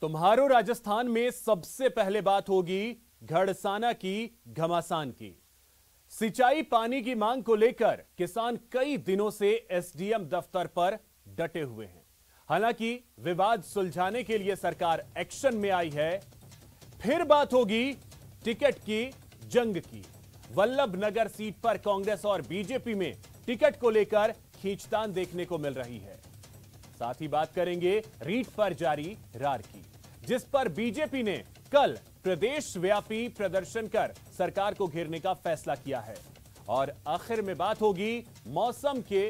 तुम्हारो राजस्थान में सबसे पहले बात होगी घड़साना की, घमासान की। सिंचाई पानी की मांग को लेकर किसान कई दिनों से एसडीएम दफ्तर पर डटे हुए हैं। हालांकि विवाद सुलझाने के लिए सरकार एक्शन में आई है। फिर बात होगी टिकट की, जंग की। वल्लभनगर सीट पर कांग्रेस और बीजेपी में टिकट को लेकर खींचतान देखने को मिल रही है। साथ ही बात करेंगे रीट पर जारी रार की, जिस पर बीजेपी ने कल प्रदेश व्यापी प्रदर्शन कर सरकार को घेरने का फैसला किया है। और आखिर में बात होगी मौसम के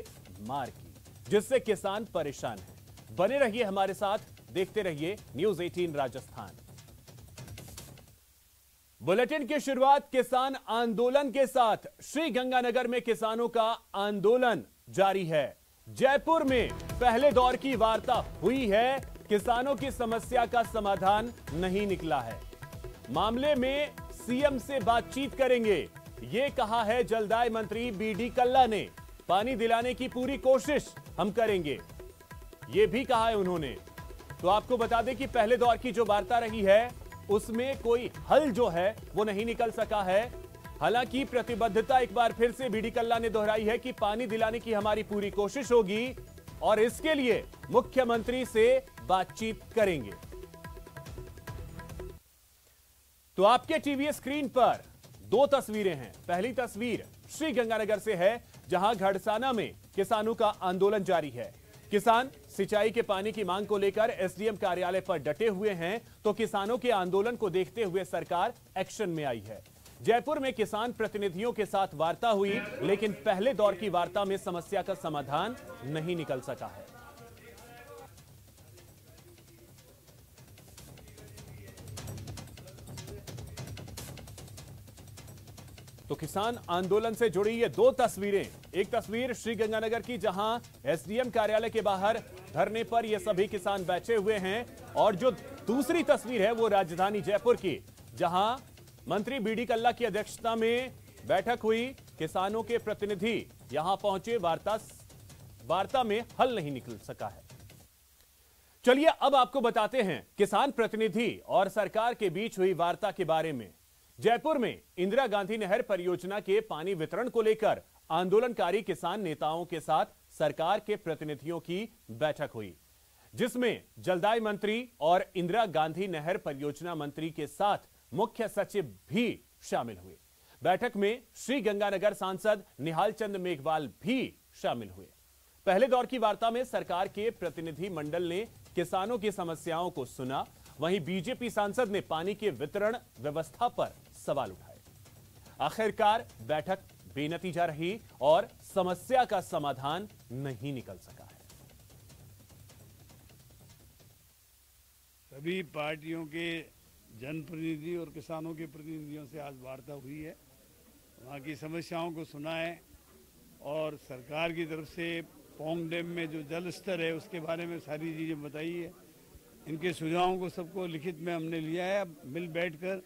मार की, जिससे किसान परेशान हैं। बने रहिए हमारे साथ, देखते रहिए न्यूज 18 राजस्थान। बुलेटिन की शुरुआत किसान आंदोलन के साथ। श्रीगंगानगर में किसानों का आंदोलन जारी है। जयपुर में पहले दौर की वार्ता हुई है, किसानों की समस्या का समाधान नहीं निकला है। मामले में सीएम से बातचीत करेंगे, यह कहा है जलदाय मंत्री बीडी कल्ला ने। पानी दिलाने की पूरी कोशिश हम करेंगे, यह भी कहा है उन्होंने। तो आपको बता दें कि पहले दौर की जो वार्ता रही है उसमें कोई हल जो है वो नहीं निकल सका है। हालांकि प्रतिबद्धता एक बार फिर से बीडी कल्ला ने दोहराई है कि पानी दिलाने की हमारी पूरी कोशिश होगी और इसके लिए मुख्यमंत्री से बातचीत करेंगे। तो आपके टीवी स्क्रीन पर दो तस्वीरें हैं। पहली तस्वीर श्रीगंगानगर से है, जहां घड़साना में किसानों का आंदोलन जारी है। किसान सिंचाई के पानी की मांग को लेकर एसडीएम कार्यालय पर डटे हुए हैं, तो किसानों के आंदोलन को देखते हुए सरकार एक्शन में आई है। जयपुर में किसान प्रतिनिधियों के साथ वार्ता हुई, लेकिन पहले दौर की वार्ता में समस्या का समाधान नहीं निकल सका है। तो किसान आंदोलन से जुड़ी ये दो तस्वीरें, एक तस्वीर श्रीगंगानगर की जहां एसडीएम कार्यालय के बाहर धरने पर ये सभी किसान बैठे हुए हैं, और जो दूसरी तस्वीर है वो राजधानी जयपुर की, जहां मंत्री बीडी कल्ला की अध्यक्षता में बैठक हुई। किसानों के प्रतिनिधि यहां पहुंचे, वार्ता में हल नहीं निकल सका है। चलिए अब आपको बताते हैं किसान प्रतिनिधि और सरकार के बीच हुई वार्ता के बारे में। जयपुर में इंदिरा गांधी नहर परियोजना के पानी वितरण को लेकर आंदोलनकारी किसान नेताओं के साथ सरकार के प्रतिनिधियों की बैठक हुई, जिसमें जलदाय मंत्री और इंदिरा गांधी नहर परियोजना मंत्री के साथ मुख्य सचिव भी शामिल हुए। बैठक में श्रीगंगानगर सांसद निहाल चंद मेघवाल भी शामिल हुए। पहले दौर की वार्ता में सरकार के प्रतिनिधि मंडल ने किसानों की समस्याओं को सुना, वहीं बीजेपी सांसद ने पानी के वितरण व्यवस्था पर सवाल उठाए। आखिरकार बैठक बेनतीजा रही और समस्या का समाधान नहीं निकल सका है। सभी पार्टियों के जनप्रतिनिधि और किसानों के प्रतिनिधियों से आज वार्ता हुई है, वहाँ की समस्याओं को सुना है और सरकार की तरफ से पौंग डैम में जो जल स्तर है उसके बारे में सारी चीज़ें बताई है। इनके सुझावों को सबको लिखित में हमने लिया है। अब मिल बैठकर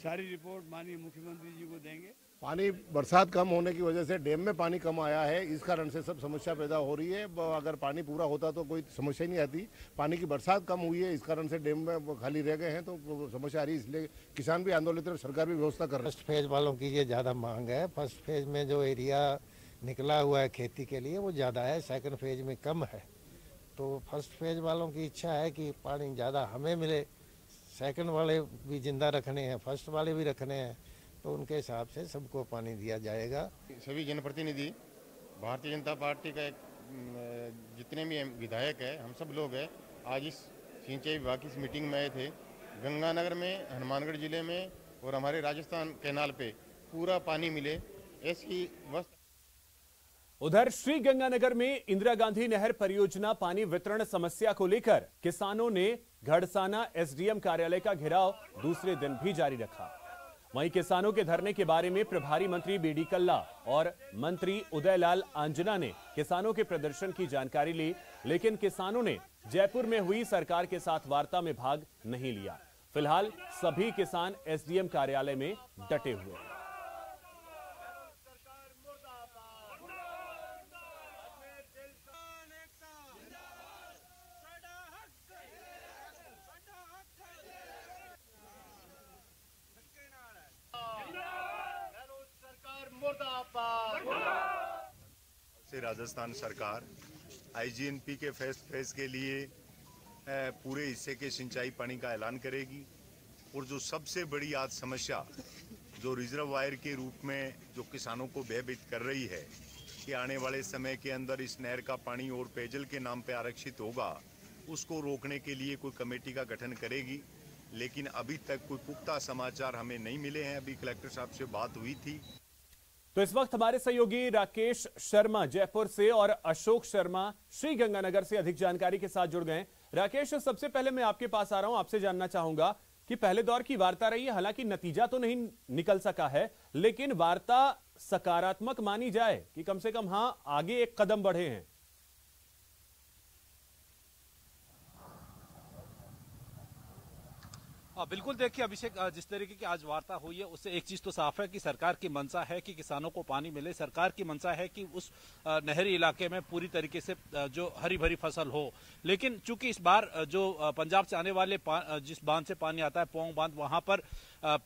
सारी रिपोर्ट माननीय मुख्यमंत्री जी को देंगे। पानी बरसात कम होने की वजह से डैम में पानी कम आया है, इस कारण से सब समस्या पैदा हो रही है। अगर पानी पूरा होता तो कोई समस्या ही नहीं आती। पानी की बरसात कम हुई है, इस कारण से डैम में खाली रह गए हैं तो समस्या आ रही है। इसलिए किसान भी आंदोलित है, सरकार भी व्यवस्था कर रही है। फर्स्ट फेज वालों की ये ज़्यादा मांग है। फर्स्ट फेज में जो एरिया निकला हुआ है खेती के लिए वो ज़्यादा है, सेकंड फेज में कम है। तो फर्स्ट फेज वालों की इच्छा है कि पानी ज़्यादा हमें मिले, सेकंड वाले भी जिंदा रखने हैं, फर्स्ट वाले भी रखने हैं, तो उनके हिसाब से सबको पानी दिया जाएगा। सभी जनप्रतिनिधि, भारतीय जनता पार्टी का जितने भी विधायक है, हम सब लोग हैं, आज इस सिंचाई विभाग की इस मीटिंग में आए थे। गंगानगर में, हनुमानगढ़ जिले में और हमारे राजस्थान कैनाल पे पूरा पानी मिले, ऐसी व्यवस्था। उधर श्रीगंगानगर में इंदिरा गांधी नहर परियोजना पानी वितरण समस्या को लेकर किसानों ने घड़साना एसडीएम कार्यालय का घेराव दूसरे दिन भी जारी रखा। वहीं किसानों के धरने के बारे में प्रभारी मंत्री बीडी कल्ला और मंत्री उदयलाल आंजना ने किसानों के प्रदर्शन की जानकारी ली, लेकिन किसानों ने जयपुर में हुई सरकार के साथ वार्ता में भाग नहीं लिया। फिलहाल सभी किसान एसडीएम कार्यालय में डटे हुए हैं। से राजस्थान सरकार आईजीएनपी के फर्स्ट फेज के लिए पूरे हिस्से के सिंचाई पानी का ऐलान करेगी। और जो सबसे बड़ी आज समस्या जो रिजर्वायर के रूप में जो किसानों को भयभीत कर रही है कि आने वाले समय के अंदर इस नहर का पानी और पेयजल के नाम पर आरक्षित होगा, उसको रोकने के लिए कोई कमेटी का गठन करेगी। लेकिन अभी तक कोई पुख्ता समाचार हमें नहीं मिले हैं। अभी कलेक्टर साहब से बात हुई थी। तो इस वक्त हमारे सहयोगी राकेश शर्मा जयपुर से और अशोक शर्मा श्रीगंगानगर से अधिक जानकारी के साथ जुड़ गए। राकेश, सबसे पहले मैं आपके पास आ रहा हूं, आपसे जानना चाहूंगा कि पहले दौर की वार्ता रही है, हालांकि नतीजा तो नहीं निकल सका है, लेकिन वार्ता सकारात्मक मानी जाए कि कम से कम हां आगे एक कदम बढ़े हैं। बिल्कुल, देखिए अभिषेक, जिस तरीके की आज वार्ता हुई है उससे एक चीज तो साफ है कि सरकार की मंशा है कि किसानों को पानी मिले। सरकार की मंशा है कि उस नहरी इलाके में पूरी तरीके से जो हरी भरी फसल हो। लेकिन चूंकि इस बार जो पंजाब से आने वाले जिस बांध से पानी आता है, पोंग बांध, वहां पर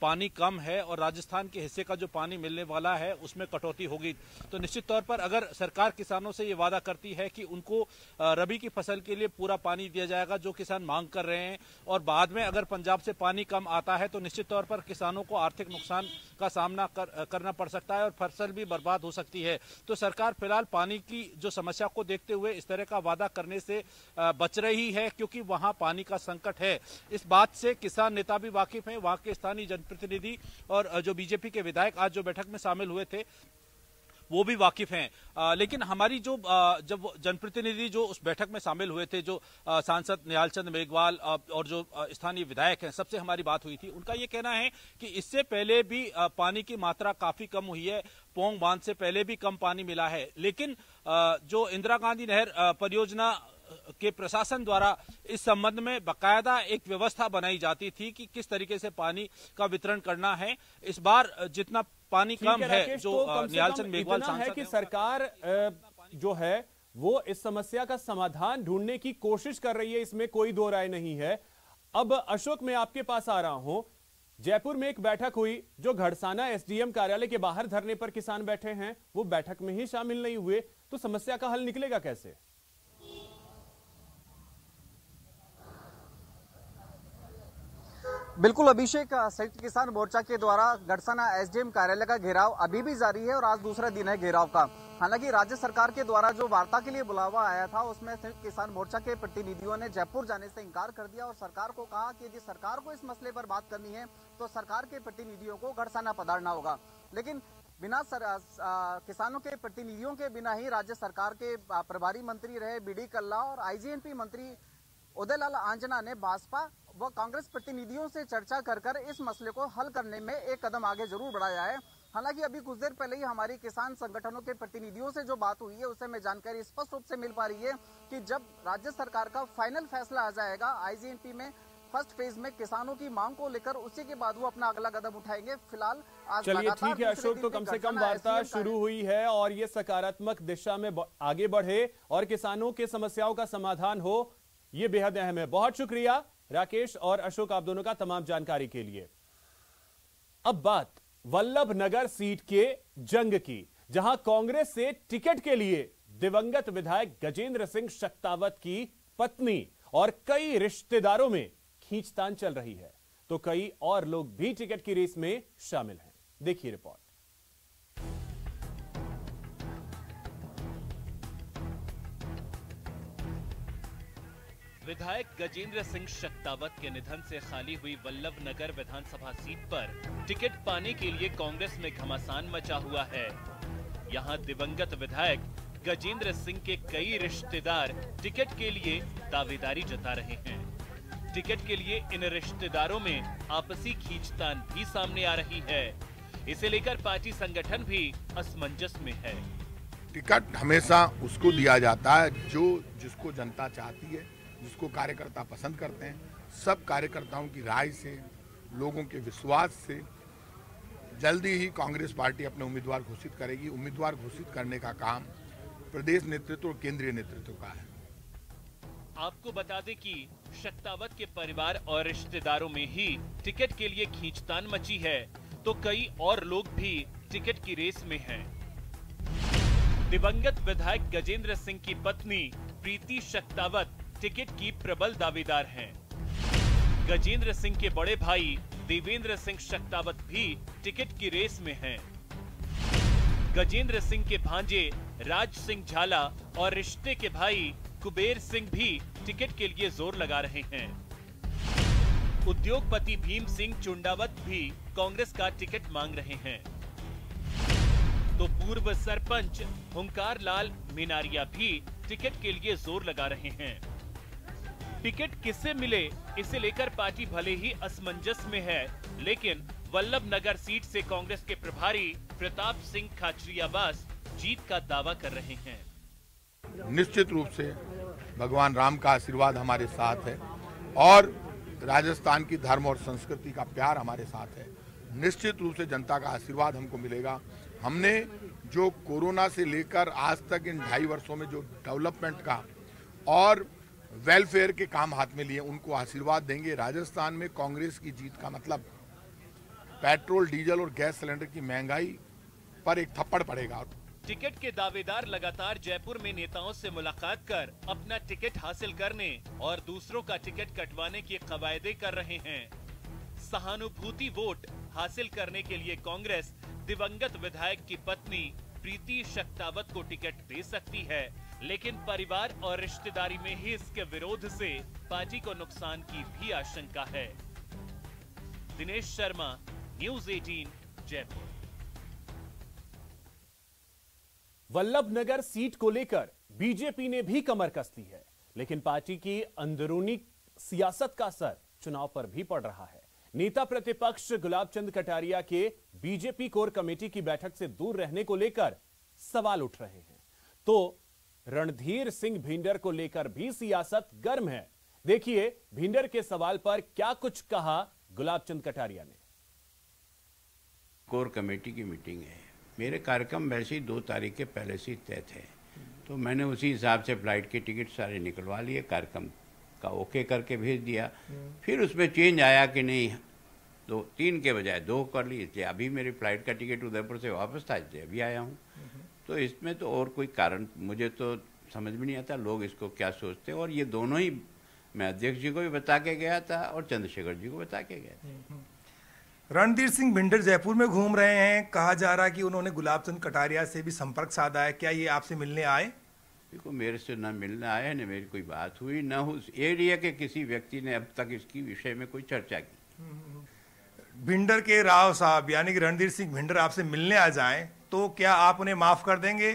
पानी कम है और राजस्थान के हिस्से का जो पानी मिलने वाला है उसमें कटौती होगी। तो निश्चित तौर पर अगर सरकार किसानों से ये वादा करती है कि उनको रबी की फसल के लिए पूरा पानी दिया जाएगा जो किसान मांग कर रहे हैं, और बाद में अगर पंजाब से पानी कम आता है तो निश्चित तौर पर किसानों को आर्थिक नुकसान का सामना करना पड़ सकता है और फसल भी बर्बाद हो सकती है। तो सरकार फिलहाल पानी की जो समस्या को देखते हुए इस तरह का वादा करने से बच रही है, क्योंकि वहां पानी का संकट है। इस बात से किसान नेता भी वाकिफ हैं, वहां के स्थानीय जनप्रतिनिधि और जो बीजेपी के विधायक आज जो बैठक में शामिल हुए थे वो भी वाकिफ हैं। लेकिन हमारी जो जब जनप्रतिनिधि जो उस बैठक में शामिल हुए थे, जो सांसद निहाल चंद मेघवाल और जो स्थानीय विधायक हैं, सबसे हमारी बात हुई थी। उनका ये कहना है कि इससे पहले भी पानी की मात्रा काफी कम हुई है, पोंग बांध से पहले भी कम पानी मिला है। लेकिन जो इंदिरा गांधी नहर परियोजना के प्रशासन द्वारा इस संबंध में बकायदा एक व्यवस्था बनाई जाती थी कि किस तरीके से पानी का वितरण करना है। इस बार जितना पानी कम है, जो निहाल चंद मेघवाल सांसद है कि सरकार जो है वो इस समस्या का समाधान ढूंढने की कोशिश कर रही है, इसमें कोई दो राय नहीं है। अब अशोक, मैं आपके पास आ रहा हूं। जयपुर में एक बैठक हुई, जो घड़साना एसडीएम कार्यालय के बाहर धरने पर किसान बैठे हैं, वो बैठक में ही शामिल नहीं हुए, तो समस्या का हल निकलेगा कैसे? बिल्कुल अभिषेक, संयुक्त किसान मोर्चा के द्वारा गढ़साना एसडीएम कार्यालय का घेराव अभी भी जारी है और आज दूसरा दिन है घेराव का। हालांकि राज्य सरकार के द्वारा जो वार्ता के लिए बुलावा आया था उसमें संयुक्त किसान मोर्चा के प्रतिनिधियों ने जयपुर जाने से इंकार कर दिया और सरकार को कहा कि यदि सरकार को इस मसले पर बात करनी है तो सरकार के प्रतिनिधियों को गढ़साना पधारना होगा। लेकिन बिना किसानों के प्रतिनिधियों के बिना ही राज्य सरकार के प्रभारी मंत्री रहे बीडी कल्ला और आईजीएनपी मंत्री उदयलाल आंजना ने भाजपा व कांग्रेस प्रतिनिधियों से चर्चा कर इस मसले को हल करने में एक कदम आगे जरूर बढ़ाया है। हालांकि अभी कुछ देर पहले ही हमारी किसान संगठनों के प्रतिनिधियों से जो बात हुई है उससे हमें जानकारी स्पष्ट रूप से मिल पा रही है कि जब राज्य सरकार का फाइनल फैसला आ जाएगा आईजीएनपी में फर्स्ट फेज में किसानों की मांग को लेकर, उसी के बाद वो अपना अगला कदम उठाएंगे। फिलहाल आज चलिए ठीक है अशोक, तो कम से कम वार्ता शुरू हुई है और ये सकारात्मक दिशा में आगे बढ़े और किसानों की समस्याओं का समाधान हो, ये बेहद अहम है। बहुत शुक्रिया राकेश और अशोक, आप दोनों का तमाम जानकारी के लिए। अब बात वल्लभ नगर सीट के जंग की, जहां कांग्रेस से टिकट के लिए दिवंगत विधायक गजेंद्र सिंह शक्तावत की पत्नी और कई रिश्तेदारों में खींचतान चल रही है, तो कई और लोग भी टिकट की रेस में शामिल हैं। देखिए रिपोर्ट। विधायक गजेंद्र सिंह शक्तावत के निधन से खाली हुई वल्लभ नगर विधानसभा सीट पर टिकट पाने के लिए कांग्रेस में घमासान मचा हुआ है। यहां दिवंगत विधायक गजेंद्र सिंह के कई रिश्तेदार टिकट के लिए दावेदारी जता रहे हैं। टिकट के लिए इन रिश्तेदारों में आपसी खींचतान भी सामने आ रही है। इसे लेकर पार्टी संगठन भी असमंजस में है। टिकट हमेशा उसको दिया जाता है जो जिसको जनता चाहती है, जिसको कार्यकर्ता पसंद करते हैं। सब कार्यकर्ताओं की राय से, लोगों के विश्वास से जल्दी ही कांग्रेस पार्टी अपने उम्मीदवार घोषित करेगी। उम्मीदवार घोषित करने का काम प्रदेश नेतृत्व और केंद्रीय नेतृत्व का है। आपको बता दें कि शक्तावत के परिवार और रिश्तेदारों में ही टिकट के लिए खींचतान मची है, तो कई और लोग भी टिकट की रेस में हैं। दिवंगत विधायक गजेंद्र सिंह की पत्नी प्रीति शक्तावत टिकट की प्रबल दावेदार हैं। गजेंद्र सिंह के बड़े भाई देवेंद्र सिंह शक्तावत भी टिकट की रेस में हैं। गजेंद्र सिंह के भांजे राज सिंह झाला और रिश्ते के भाई कुबेर सिंह भी टिकट के लिए जोर लगा रहे हैं। उद्योगपति भीम सिंह चुंडावत भी कांग्रेस का टिकट मांग रहे हैं, तो पूर्व सरपंच हुंकार लाल मीनारिया भी टिकट के लिए जोर लगा रहे हैं। टिकट किसे मिले इसे लेकर पार्टी भले ही असमंजस में है, लेकिन वल्लभ नगर सीट से कांग्रेस के प्रभारी प्रताप सिंह खाचरियावास जीत का दावा कर रहे हैं। निश्चित रूप से भगवान राम का आशीर्वाद हमारे साथ है और राजस्थान की धर्म और संस्कृति का प्यार हमारे साथ है। निश्चित रूप से जनता का आशीर्वाद हमको मिलेगा। हमने जो कोरोना से लेकर आज तक इन 2.5 वर्षों में जो डेवलपमेंट का और वेलफेयर के काम हाथ में लिए, उनको आशीर्वाद देंगे। राजस्थान में कांग्रेस की जीत का मतलब पेट्रोल, डीजल और गैस सिलेंडर की महंगाई पर एक थप्पड़ पड़ेगा। टिकट के दावेदार लगातार जयपुर में नेताओं से मुलाकात कर अपना टिकट हासिल करने और दूसरों का टिकट कटवाने की कवायदे कर रहे हैं। सहानुभूति वोट हासिल करने के लिए कांग्रेस दिवंगत विधायक की पत्नी प्रीति शक्तावत को टिकट दे सकती है, लेकिन परिवार और रिश्तेदारी में ही इसके विरोध से पार्टी को नुकसान की भी आशंका है। दिनेश शर्मा, न्यूज़ 18, जयपुर। वल्लभ नगर सीट को लेकर बीजेपी ने भी कमर कस ली है, लेकिन पार्टी की अंदरूनी सियासत का असर चुनाव पर भी पड़ रहा है। नेता प्रतिपक्ष गुलाब चंद कटारिया के बीजेपी कोर कमेटी की बैठक से दूर रहने को लेकर सवाल उठ रहे हैं, तो रणधीर सिंह भिंडर को लेकर भी सियासत गर्म है। देखिए भिंडर के सवाल पर क्या कुछ कहा गुलाब चंद कटारिया ने। कोर कमेटी की मीटिंग है, मेरे कार्यक्रम वैसे ही 2 तारीख के पहले से तय थे, तो मैंने उसी हिसाब से फ्लाइट के टिकट सारे निकलवा लिए, कार्यक्रम का ओके करके भेज दिया। फिर उसमें चेंज आया कि नहीं, 3 के बजाय 2 कर लिए थे। अभी मेरी फ्लाइट का टिकट उदयपुर से वापस था, इसलिए अभी आया हूँ। तो इसमें तो और कोई कारण मुझे तो समझ में नहीं आता लोग इसको क्या सोचते हैं। और ये दोनों ही मैं अध्यक्ष जी को भी बता के गया था और चंद्रशेखर जी को बता के गया था। रणधीर सिंह भिंडर जयपुर में घूम रहे हैं, कहा जा रहा है कि उन्होंने गुलाब चंद कटारिया से भी संपर्क साधा है, क्या ये आपसे मिलने आए? देखो मेरे से न मिलने आए, न मेरी कोई बात हुई, न उस एरिया के किसी व्यक्ति ने अब तक इसकी विषय में कोई चर्चा की। भिंडर के राव साहब यानी कि रणधीर सिंह भिंडर आपसे मिलने आ जाएं तो क्या आप उन्हें माफ कर देंगे?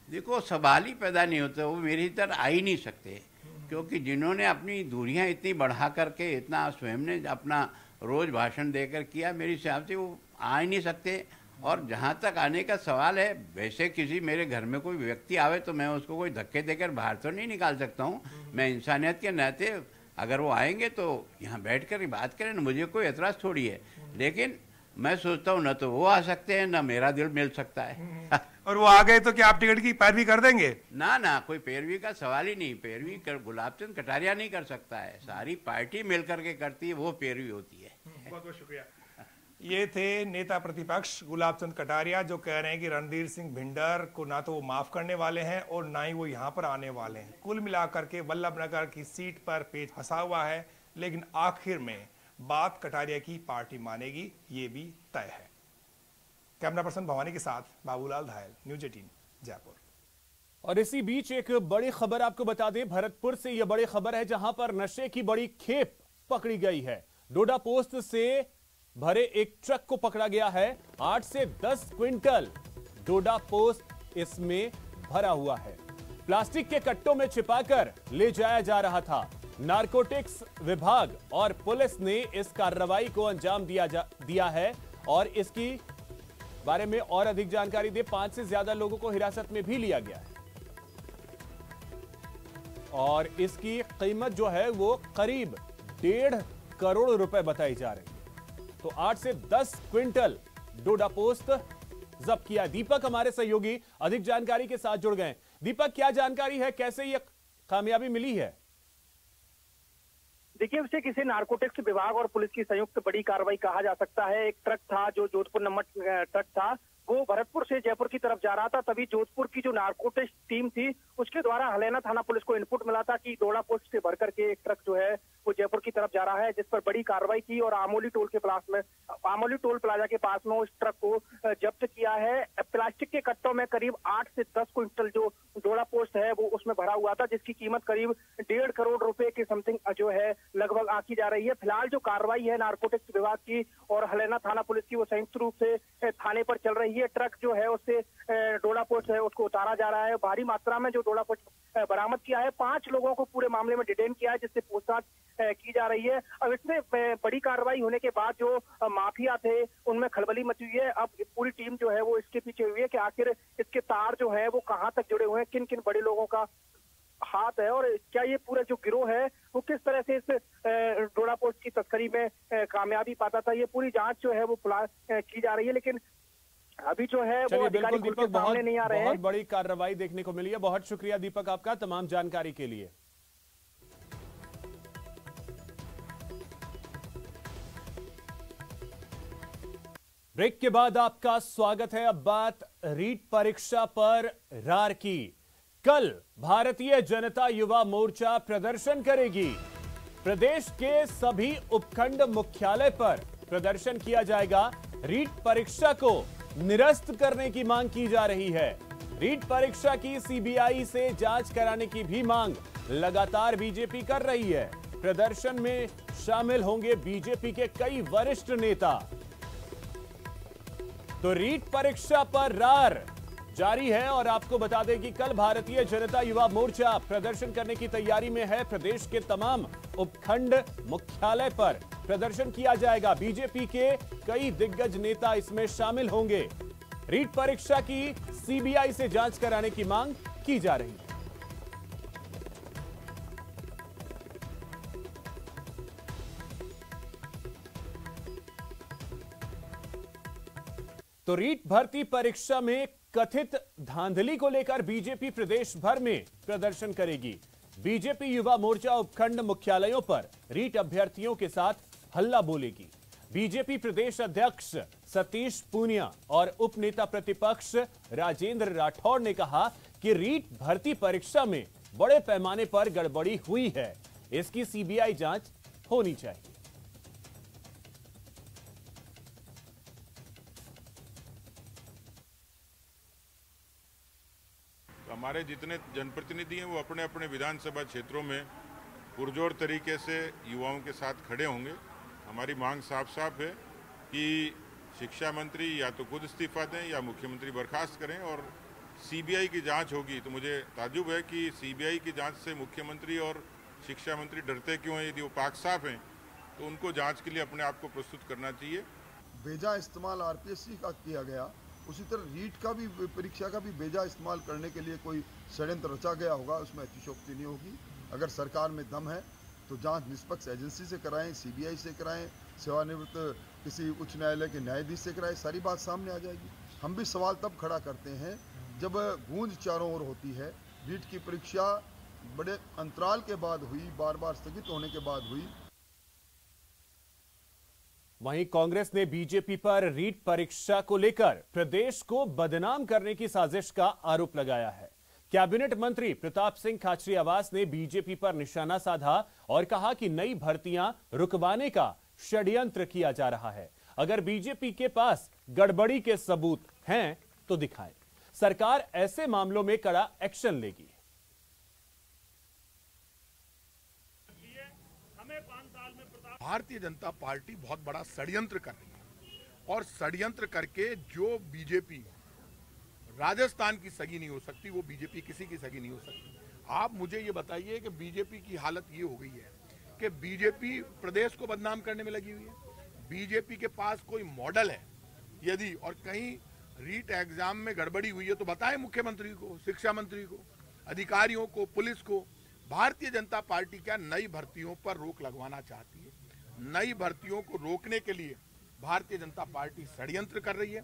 देखो सवाल ही पैदा नहीं होता, वो मेरी तरह आ ही नहीं सकते, क्योंकि जिन्होंने अपनी दूरियां इतनी बढ़ा करके इतना स्वयं ने अपना रोज भाषण देकर किया, मेरे हिसाब से वो आ ही नहीं सकते। और जहाँ तक आने का सवाल है, वैसे किसी मेरे घर में कोई व्यक्ति आवे तो मैं उसको कोई धक्के देकर बाहर तो नहीं निकाल सकता हूँ। मैं इंसानियत के नाते अगर वो आएंगे तो यहाँ बैठ कर बात करें ना, मुझे कोई एतराज़ थोड़ी है। लेकिन मैं सोचता हूँ न तो वो आ सकते हैं, न मेरा दिल मिल सकता है। और वो आ गए तो क्या आप टिकट की पैरवी कर देंगे? ना ना, कोई पैरवी का सवाल ही नहीं। पैरवी गुलाब चंद कटारिया नहीं कर सकता है, सारी पार्टी मिल करके करती है, वो पैरवी होती है। बहुत बहुत शुक्रिया। ये थे नेता प्रतिपक्ष गुलाब चंद कटारिया जो कह रहे हैं कि रणधीर सिंह भिंडर को ना तो वो माफ करने वाले हैं और ना ही वो यहाँ पर आने वाले हैं। कुल मिलाकर के वल्लभ नगर की सीट पर पेच फंसा हुआ है, लेकिन आखिर में बात कटारिया की पार्टी मानेगी, ये भी तय है। कैमरा पर्सन भवानी के साथ बाबूलाल धायल, न्यूज़ 18 जयपुर। और इसी बीच एक बड़ी खबर आपको बता दें, भरतपुर से यह बड़ी खबर है जहां पर नशे की बड़ी खेप पकड़ी गई है। डोडा पोस्ट से भरे एक ट्रक को पकड़ा गया है। 8 से 10 क्विंटल डोडा पोस्ट इसमें भरा हुआ है। प्लास्टिक के कट्टों में छिपाकर ले जाया जा रहा था। नारकोटिक्स विभाग और पुलिस ने इस कार्रवाई को अंजाम दिया है और इसकी बारे में और अधिक जानकारी दे 5 से ज्यादा लोगों को हिरासत में भी लिया गया है और इसकी कीमत जो है वो करीब 1.5 करोड़ रुपए बताई जा रही है। तो 8 से 10 क्विंटल डोडा पोस्ट जब्त किया। दीपक हमारे सहयोगी अधिक जानकारी के साथ जुड़ गए। दीपक, क्या जानकारी है, कैसे यह कामयाबी मिली है? देखिए, उसे किसी नारकोटिक्स विभाग और पुलिस की संयुक्त बड़ी कार्रवाई कहा जा सकता है। एक ट्रक था जो जोधपुर नंबर ट्रक था, वो भरतपुर से जयपुर की तरफ जा रहा था। तभी जोधपुर की जो नारकोटिक्स टीम थी उसके द्वारा हलैना थाना पुलिस को इनपुट मिला था कि दोड़ा पोस्ट से भर करके एक ट्रक जो है वो जयपुर की तरफ जा रहा है, जिस पर बड़ी कार्रवाई की और आमोली टोल प्लाजा के पास में उस ट्रक को जब्त किया है। प्लास्टिक के कट्टों में करीब 8 से 10 क्विंटल जो दोड़ा पोस्ट है वो उसमें भरा हुआ था, जिसकी कीमत करीब 1.5 करोड़ रुपए के समथिंग जो है लगभग आंकी जा रही है। फिलहाल जो कार्रवाई है नारकोटिक्स विभाग की और हलैना थाना पुलिस की वो संयुक्त रूप से थाने पर चल रही है। ट्रक जो है उससे डोला पोस्ट है उसको उतारा जा रहा है। भारी मात्रा में जो डोला पोस्ट बरामद किया है, 5 लोगों को पूरे मामले में डिटेन किया है, जिससे पूछताछ की जा रही है। अब इसमें बड़ी कार्रवाई होने के बाद जो माफिया थे उनमें खलबली मची हुई है। अब पूरी टीम जो है वो इसके पीछे हुई है कि आखिर इसके तार जो है वो कहां तक जुड़े हुए हैं, किन किन बड़े लोगों का हाथ है और क्या ये पूरा जो गिरोह है वो किस तरह से इस डोड़ा पोस्ट की तस्करी में कामयाबी पाता था। ये पूरी जांच जो है वो की जा रही है, लेकिन अभी जो है वो अधिकारी खुल के सामने नहीं आ रहे हैं। बहुत बड़ी कार्रवाई देखने को मिली है। बहुत शुक्रिया दीपक आपका तमाम जानकारी के लिए। ब्रेक के बाद आपका स्वागत है। अब बात रीट परीक्षा पर रार की। कल भारतीय जनता युवा मोर्चा प्रदर्शन करेगी। प्रदेश के सभी उपखंड मुख्यालय पर प्रदर्शन किया जाएगा। रीट परीक्षा को निरस्त करने की मांग की जा रही है। रीट परीक्षा की सीबीआई से जांच कराने की भी मांग लगातार बीजेपी कर रही है। प्रदर्शन में शामिल होंगे बीजेपी के कई वरिष्ठ नेता। तो रीट परीक्षा पर रार जारी है और आपको बता दें कि कल भारतीय जनता युवा मोर्चा प्रदर्शन करने की तैयारी में है। प्रदेश के तमाम उपखंड मुख्यालय पर प्रदर्शन किया जाएगा। बीजेपी के कई दिग्गज नेता इसमें शामिल होंगे। रीट परीक्षा की सीबीआई से जांच कराने की मांग की जा रही है। तो रीट भर्ती परीक्षा में कथित धांधली को लेकर बीजेपी प्रदेश भर में प्रदर्शन करेगी। बीजेपी युवा मोर्चा उपखंड मुख्यालयों पर रीट अभ्यर्थियों के साथ हल्ला बोलेगी। बीजेपी प्रदेश अध्यक्ष सतीश पूनिया और उप नेता प्रतिपक्ष राजेंद्र राठौड़ ने कहा कि रीट भर्ती परीक्षा में बड़े पैमाने पर गड़बड़ी हुई है, इसकी सीबीआई जांच होनी चाहिए। हमारे जितने जनप्रतिनिधि हैं वो अपने अपने विधानसभा क्षेत्रों में पुरजोर तरीके से युवाओं के साथ खड़े होंगे। हमारी मांग साफ साफ है कि शिक्षा मंत्री या तो खुद इस्तीफा दें या मुख्यमंत्री बर्खास्त करें और सीबीआई की जांच होगी। तो मुझे ताज्जुब है कि सीबीआई की जांच से मुख्यमंत्री और शिक्षा मंत्री डरते क्यों हैं। यदि वो पाक साफ हैं तो उनको जांच के लिए अपने आप को प्रस्तुत करना चाहिए। बेजा इस्तेमाल आरपीएससी का किया गया, उसी तरह रीट का भी परीक्षा का भी बेजा इस्तेमाल करने के लिए कोई षड्यंत्र रचा गया होगा, उसमें अतिशयोक्ति नहीं होगी। अगर सरकार में दम है तो जांच निष्पक्ष एजेंसी से कराएं, सीबीआई से कराएं, सेवानिवृत्त किसी उच्च न्यायालय के न्यायाधीश से कराएं, सारी बात सामने आ जाएगी। हम भी सवाल तब खड़ा करते हैं जब गूंज चारों ओर होती है। रीट की परीक्षा बड़े अंतराल के बाद हुई, बार बार स्थगित होने के बाद हुई। वहीं कांग्रेस ने बीजेपी पर रीट परीक्षा को लेकर प्रदेश को बदनाम करने की साजिश का आरोप लगाया है। कैबिनेट मंत्री प्रताप सिंह खाचरियावास ने बीजेपी पर निशाना साधा और कहा कि नई भर्तियां रुकवाने का षड्यंत्र किया जा रहा है। अगर बीजेपी के पास गड़बड़ी के सबूत हैं तो दिखाएं। सरकार ऐसे मामलों में कड़ा एक्शन लेगी। भारतीय जनता पार्टी बहुत बड़ा षड्यंत्र कर रही है और षड्यंत्र करके जो बीजेपी राजस्थान की सगी नहीं हो सकती, वो बीजेपी किसी की सगी नहीं हो सकती। आप मुझे ये बताइए कि बीजेपी की हालत ये हो गई है कि बीजेपी प्रदेश को बदनाम करने में लगी हुई है। बीजेपी के पास कोई मॉडल है यदि और कहीं रीट एग्जाम में गड़बड़ी हुई है तो बताएं मुख्यमंत्री को, शिक्षा मंत्री को, अधिकारियों को, पुलिस को। भारतीय जनता पार्टी क्या नई भर्तियों पर रोक लगवाना चाहती है। नई भर्तियों को रोकने के लिए भारतीय जनता पार्टी षड्यंत्र कर रही है।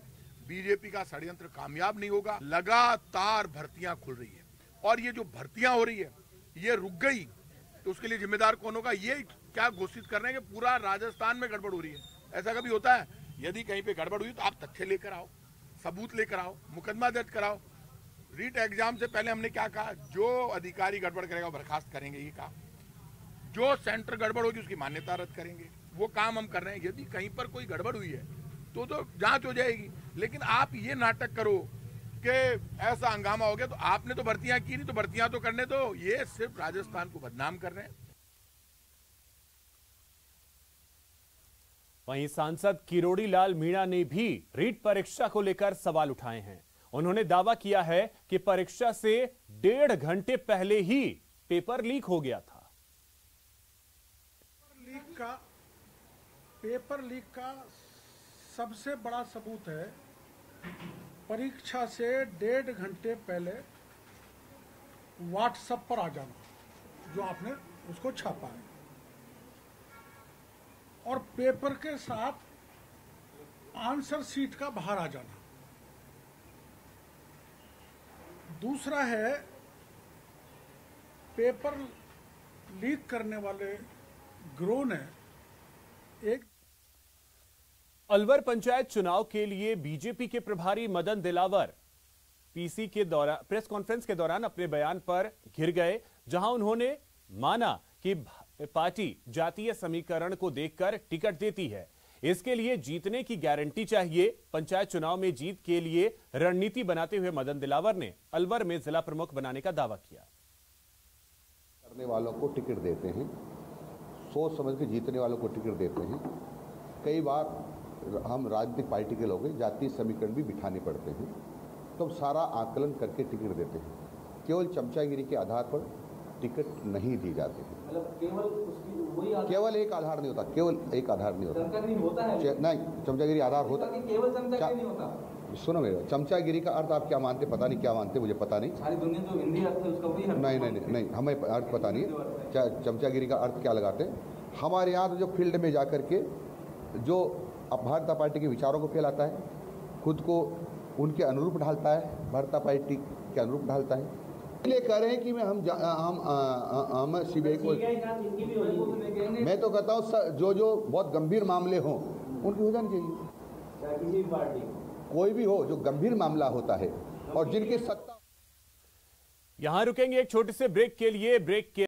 बीजेपी का षड्यंत्र कामयाब नहीं होगा। लगातार भर्तियां खुल रही है और ये जो भर्तियां हो रही है ये रुक गई तो उसके लिए जिम्मेदार कौन होगा? ये क्या घोषित कर रहे हैं कि पूरा राजस्थान में गड़बड़ हो रही है। ऐसा कभी होता है? यदि कहीं पे गड़बड़ हुई तो आप तथ्य लेकर आओ, सबूत लेकर आओ, मुकदमा दर्ज कराओ। रीट एग्जाम से पहले हमने क्या कहा? जो अधिकारी गड़बड़ करेगा वो बर्खास्त करेंगे, ये कहा। जो सेंटर गड़बड़ होगी उसकी मान्यता रद्द करेंगे। वो काम हम कर रहे हैं। यदि कहीं पर कोई गड़बड़ हुई है तो जांच हो जाएगी। लेकिन आप ये नाटक करो कि ऐसा हंगामा हो गया तो आपने तो भर्तियां की नहीं, तो भर्तियां तो करने दो। ये सिर्फ राजस्थान को बदनाम कर रहे हैं। वहीं सांसद किरोड़ी लाल मीणा ने भी रीट परीक्षा को लेकर सवाल उठाए हैं। उन्होंने दावा किया है कि परीक्षा से 1.5 घंटे पहले ही पेपर लीक हो गया था। पेपर लीक का सबसे बड़ा सबूत है परीक्षा से 1.5 घंटे पहले व्हाट्सएप पर आ जाना, जो आपने उसको छापा है, और पेपर के साथ आंसर शीट का बाहर आ जाना। दूसरा है पेपर लीक करने वाले गिरोह ने एक अलवर पंचायत चुनाव के लिए बीजेपी के प्रभारी मदन दिलावर पीसी के दौरान प्रेस कॉन्फ्रेंस के दौरान अपने बयान पर घिर गए, जहां उन्होंने माना कि पार्टी जातीय समीकरण को देखकर टिकट देती है। इसके लिए जीतने की गारंटी चाहिए। पंचायत चुनाव में जीत के लिए रणनीति बनाते हुए मदन दिलावर ने अलवर में जिला प्रमुख बनाने का दावा किया। करने वालों को टिकट देते हैं, सोच समझ के जीतने वालों को टिकट देते हैं। कई बार हम राजनीतिक पार्टी के लोग जातीय समीकरण भी बिठाने पड़ते हैं, तो सारा आकलन करके टिकट देते हैं। केवल चमचागिरी के आधार पर टिकट नहीं दी जाती है। केवल एक आधार नहीं होता, केवल एक आधार नहीं होता नहीं, चमचागिरी आधार होता। केवल चमचागिरी नहीं होता। सुनो मेरा, चमचागिरी का अर्थ आप क्या मानते, पता नहीं क्या मानते, मुझे पता नहीं। सारी दुनिया जो हिंदी अर्थ है उसका वही है। नहीं, हमें अर्थ पता नहीं है चमचागिरी का अर्थ क्या लगाते हैं। हमारे यहाँ तो जो फील्ड में जाकर के जो भारतीय जनता पार्टी के विचारों को फैलाता है, खुद को उनके अनुरूप ढालता है, भारतीय जनता पार्टी के अनुरूप ढालता है। इसलिए कह रहे हैं कि हम सीबीआई को, मैं तो कहता हूँ जो बहुत गंभीर मामले हों उनकी हो जानी चाहिए। किसी पार्टी कोई भी हो जो गंभीर मामला होता है और जिनकी सत्ता। यहां रुकेंगे एक छोटे से ब्रेक के लिए। ब्रेक के